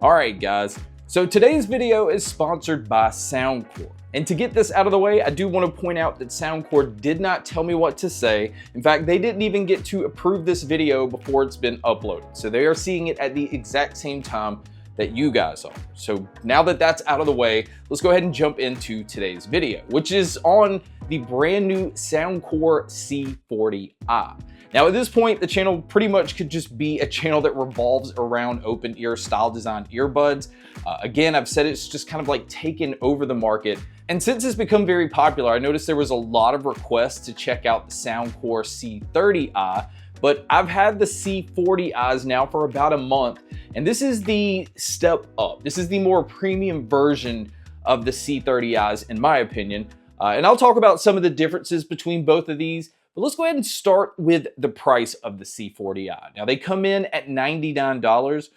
Alright guys, so today's video is sponsored by Soundcore. And to get this out of the way, I do want to point out that Soundcore did not tell me what to say. In fact, they didn't even get to approve this video before it's been uploaded. So they are seeing it at the exact same time that you guys are. So now that that's out of the way, let's go ahead and jump into today's video, which is on the brand new Soundcore C40i. Now at this point, the channel pretty much could just be a channel that revolves around open ear style design earbuds. Again, I've said it's just kind of like taken over the market. And since it's become very popular, I noticed there was a lot of requests to check out the Soundcore C30i, but I've had the C40i's now for about a month, and this is the step up. This is the more premium version of the C30i's in my opinion. And I'll talk about some of the differences between both of these. But let's go ahead and start with the price of the C40i. Now they come in at $99,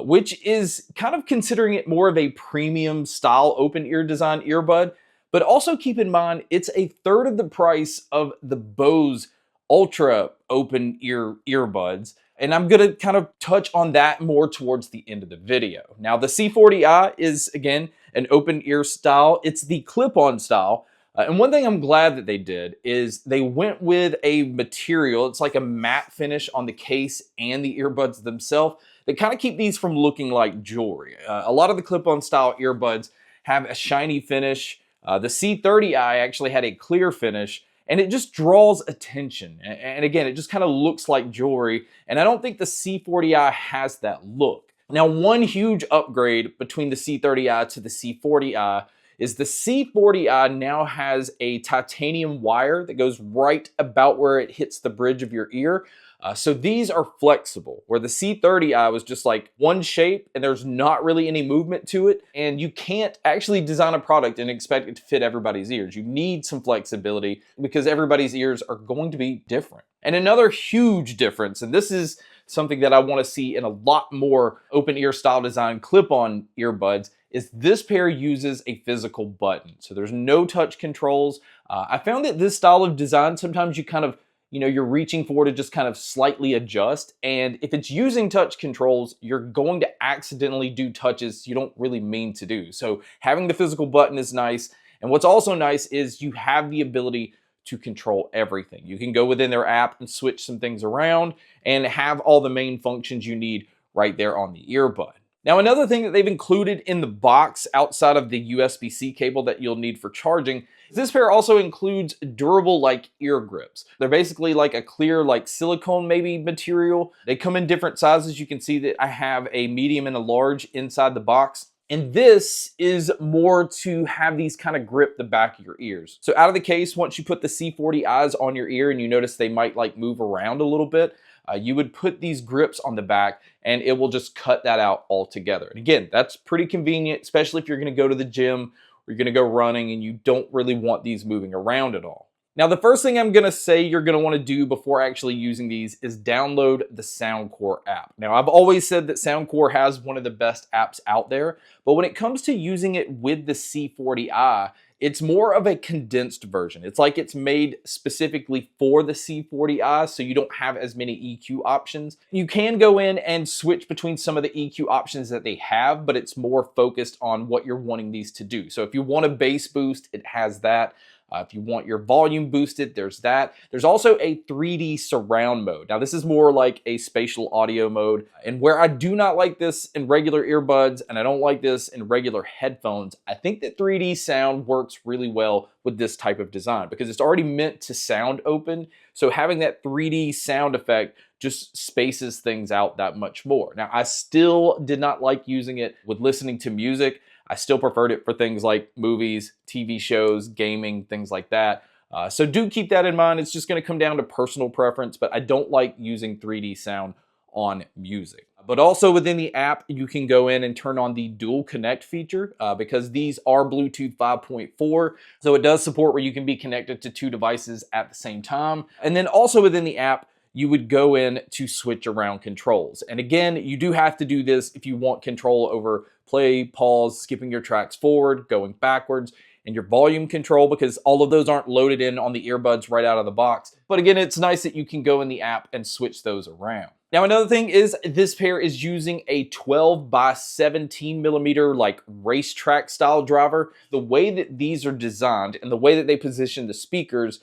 which is kind of considering it more of a premium style open ear design earbud. But also keep in mind, it's a third of the price of the Bose Ultra open ear earbuds. And I'm gonna kind of touch on that more towards the end of the video. Now the C40i is, again, an open ear style. It's the clip-on style. And one thing I'm glad that they did is they went with a material, it's like a matte finish on the case and the earbuds themselves that kind of keep these from looking like jewelry. A lot of the clip-on style earbuds have a shiny finish. The C30i actually had a clear finish, and it just draws attention. And again, it just kind of looks like jewelry, and I don't think the C40i has that look. Now, one huge upgrade between the C30i to the C40i is the C40i now has a titanium wire that goes right about where it hits the bridge of your ear. So these are flexible, where the C30i was just like one shape and there's not really any movement to it. And you can't actually design a product and expect it to fit everybody's ears. You need some flexibility because everybody's ears are going to be different. And another huge difference, and this is something that I want to see in a lot more open ear style design clip-on earbuds, is this pair uses a physical button. So there's no touch controls. I found that this style of design, sometimes you kind of, you're reaching for to just kind of slightly adjust. And if it's using touch controls, you're going to accidentally do touches you don't really mean to do. So having the physical button is nice. And what's also nice is you have the ability to control everything. You can go within their app and switch some things around and have all the main functions you need right there on the earbud. Now, another thing that they've included in the box outside of the USB-C cable that you'll need for charging, this pair also includes durable like ear grips. They're basically like a clear like silicone maybe material. They come in different sizes. You can see that I have a medium and a large inside the box. And this is more to have these kind of grip the back of your ears. So out of the case, once you put the C40i's on your ear and you notice they might like move around a little bit, you would put these grips on the back and it will just cut that out altogether. And again, that's pretty convenient, especially if you're gonna go to the gym or you're gonna go running and you don't really want these moving around at all. Now, the first thing I'm gonna say you're gonna wanna do before actually using these is download the Soundcore app. Now, I've always said that Soundcore has one of the best apps out there, but when it comes to using it with the C40i, it's more of a condensed version. It's like it's made specifically for the C40i, so you don't have as many EQ options. You can go in and switch between some of the EQ options that they have, but it's more focused on what you're wanting these to do. So if you want a bass boost, it has that. If you want your volume boosted, there's that. There's also a 3D surround mode. Now, this is more like a spatial audio mode. And where I do not like this in regular earbuds, and I don't like this in regular headphones, I think that 3D sound works really well with this type of design because it's already meant to sound open. So having that 3D sound effect just spaces things out that much more. Now, I still did not like using it with listening to music. I still preferred it for things like movies, TV shows, gaming, things like that. So do keep that in mind. It's just going to come down to personal preference, but I don't like using 3D sound on music. But also within the app, you can go in and turn on the dual connect feature because these are Bluetooth 5.4. So it does support where you can be connected to two devices at the same time. And then also within the app, you would go in to switch around controls. And again, you do have to do this if you want control over play, pause, skipping your tracks forward, going backwards, and your volume control, because all of those aren't loaded in on the earbuds right out of the box. But again, it's nice that you can go in the app and switch those around. Now, another thing is this pair is using a 12 by 17 millimeter like racetrack style driver. The way that these are designed and the way that they position the speakers,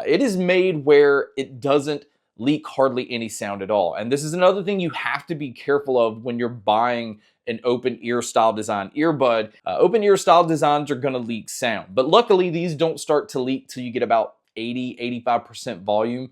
it is made where it doesn't leak hardly any sound at all. And this is another thing you have to be careful of when you're buying an open ear style design earbud. Open ear style designs are gonna leak sound, but luckily these don't start to leak till you get about 80–85% volume.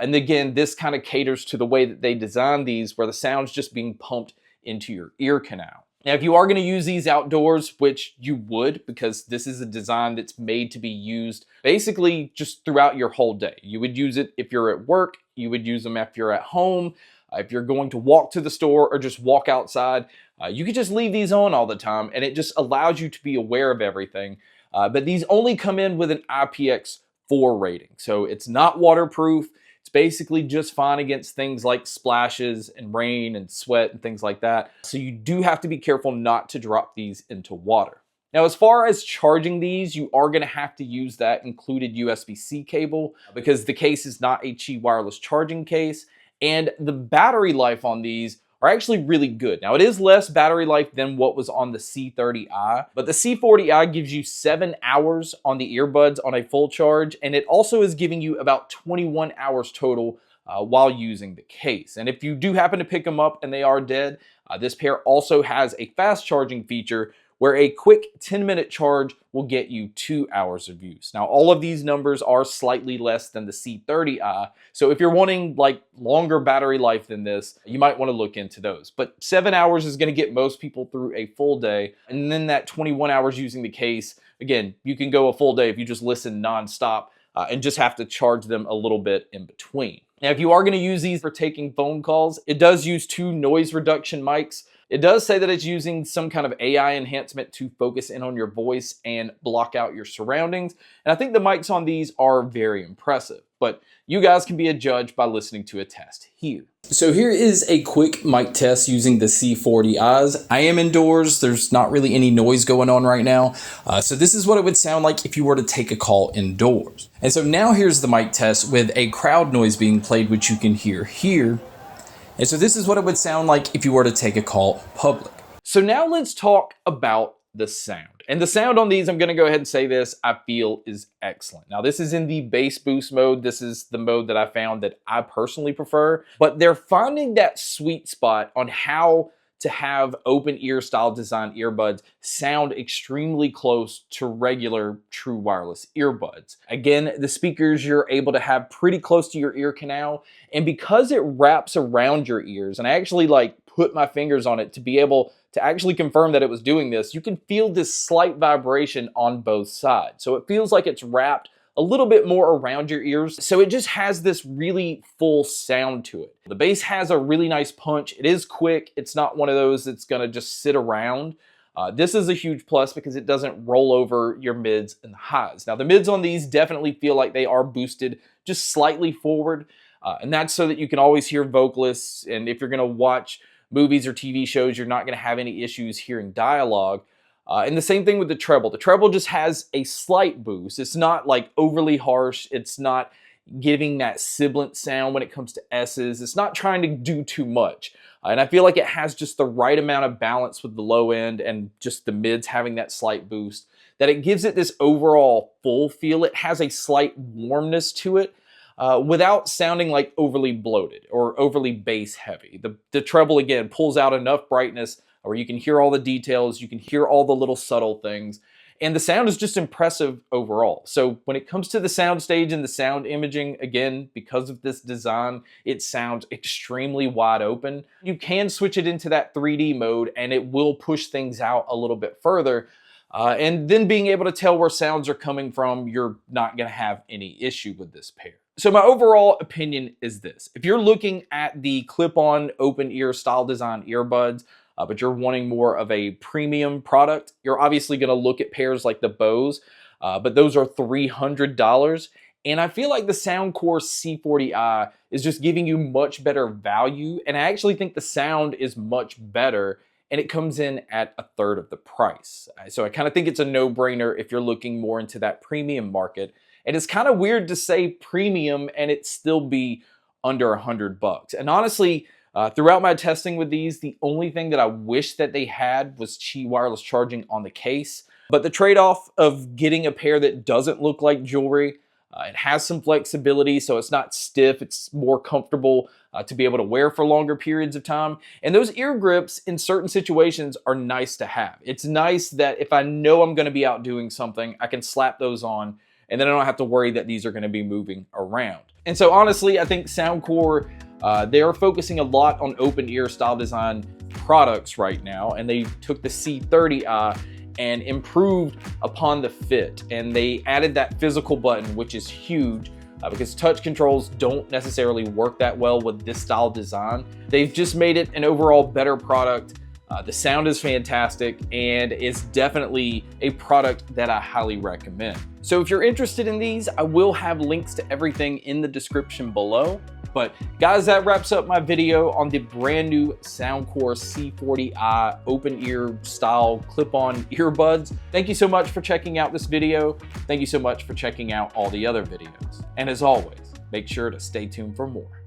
And again, this kind of caters to the way that they design these, where the sound's just being pumped into your ear canal. Now, if you are going to use these outdoors, which you would, because this is a design that's made to be used basically just throughout your whole day. You would use it if you're at work, you would use them if you're at home, if you're going to walk to the store or just walk outside. You could just leave these on all the time, and it just allows you to be aware of everything. But these only come in with an IPX4 rating, so it's not waterproof. It's basically just fine against things like splashes and rain and sweat and things like that. So you do have to be careful not to drop these into water. Now, as far as charging these, you are going to have to use that included USB-C cable because the case is not a Qi wireless charging case, and the battery life on these are actually really good. Now, it is less battery life than what was on the C30i, but the C40i gives you 7 hours on the earbuds on a full charge, and it also is giving you about 21 hours total while using the case. And if you do happen to pick them up and they are dead, this pair also has a fast charging feature where a quick 10-minute charge will get you 2 hours of use. Now, all of these numbers are slightly less than the C30i, so if you're wanting like longer battery life than this, you might want to look into those. But 7 hours is going to get most people through a full day, and then that 21 hours using the case, again, you can go a full day if you just listen nonstop and just have to charge them a little bit in between. Now, if you are going to use these for taking phone calls, it does use 2 noise reduction mics. It does say that it's using some kind of AI enhancement to focus in on your voice and block out your surroundings. And I think the mics on these are very impressive, but you guys can be a judge by listening to a test here. So here is a quick mic test using the C40i's. I am indoors. There's not really any noise going on right now. So this is what it would sound like if you were to take a call indoors. And so now here's the mic test with a crowd noise being played, which you can hear here. And so this is what it would sound like if you were to take a call public. So now let's talk about the sound. And the sound on these, I'm going to go ahead and say this, I feel is excellent. Now, this is in the bass boost mode. This is the mode that I found that I personally prefer. But they're finding that sweet spot on how to have open ear style design earbuds sound extremely close to regular true wireless earbuds. Again, the speakers you're able to have pretty close to your ear canal, and because it wraps around your ears, and I actually like put my fingers on it to be able to actually confirm that it was doing this, you can feel this slight vibration on both sides. So it feels like it's wrapped a little bit more around your ears. So it just has this really full sound to it. The bass has a really nice punch. It is quick. It's not one of those that's gonna just sit around. This is a huge plus because it doesn't roll over your mids and the highs. Now, the mids on these definitely feel like they are boosted just slightly forward. And that's so that you can always hear vocalists. And if you're gonna watch movies or TV shows, you're not gonna have any issues hearing dialogue. And the same thing with the treble. The treble just has a slight boost. It's not like overly harsh. It's not giving that sibilant sound when it comes to S's. It's not trying to do too much. And I feel like it has just the right amount of balance with the low end and just the mids having that slight boost, that it gives it this overall full feel. It has a slight warmness to it without sounding like overly bloated or overly bass heavy. The treble, again, pulls out enough brightness where you can hear all the details, you can hear all the little subtle things, and the sound is just impressive overall. So when it comes to the sound stage and the sound imaging, again, because of this design, it sounds extremely wide open. You can switch it into that 3D mode and it will push things out a little bit further. And then being able to tell where sounds are coming from, you're not gonna have any issue with this pair. So my overall opinion is this. If you're looking at the clip-on open ear style design earbuds, but you're wanting more of a premium product, you're obviously going to look at pairs like the Bose, but those are $300. And I feel like the Soundcore C40i is just giving you much better value. And I actually think the sound is much better, and it comes in at a third of the price. So I kind of think it's a no-brainer if you're looking more into that premium market. And it's kind of weird to say premium and it still be under $100. And honestly, Throughout my testing with these, the only thing that I wish that they had was Qi wireless charging on the case. But the trade-off of getting a pair that doesn't look like jewelry, it has some flexibility, so it's not stiff, it's more comfortable to be able to wear for longer periods of time. And those ear grips in certain situations are nice to have. It's nice that if I know I'm gonna be out doing something, I can slap those on and then I don't have to worry that these are gonna be moving around. And so honestly, I think Soundcore, they are focusing a lot on open ear style design products right now, and they took the C40i and improved upon the fit, and they added that physical button, which is huge because touch controls don't necessarily work that well with this style design. They've just made it an overall better product. The sound is fantastic, and it's definitely a product that I highly recommend. So if you're interested in these, I will have links to everything in the description below. But guys, that wraps up my video on the brand new Soundcore C40i open ear style clip-on earbuds. Thank you so much for checking out this video. Thank you so much for checking out all the other videos. And as always, make sure to stay tuned for more.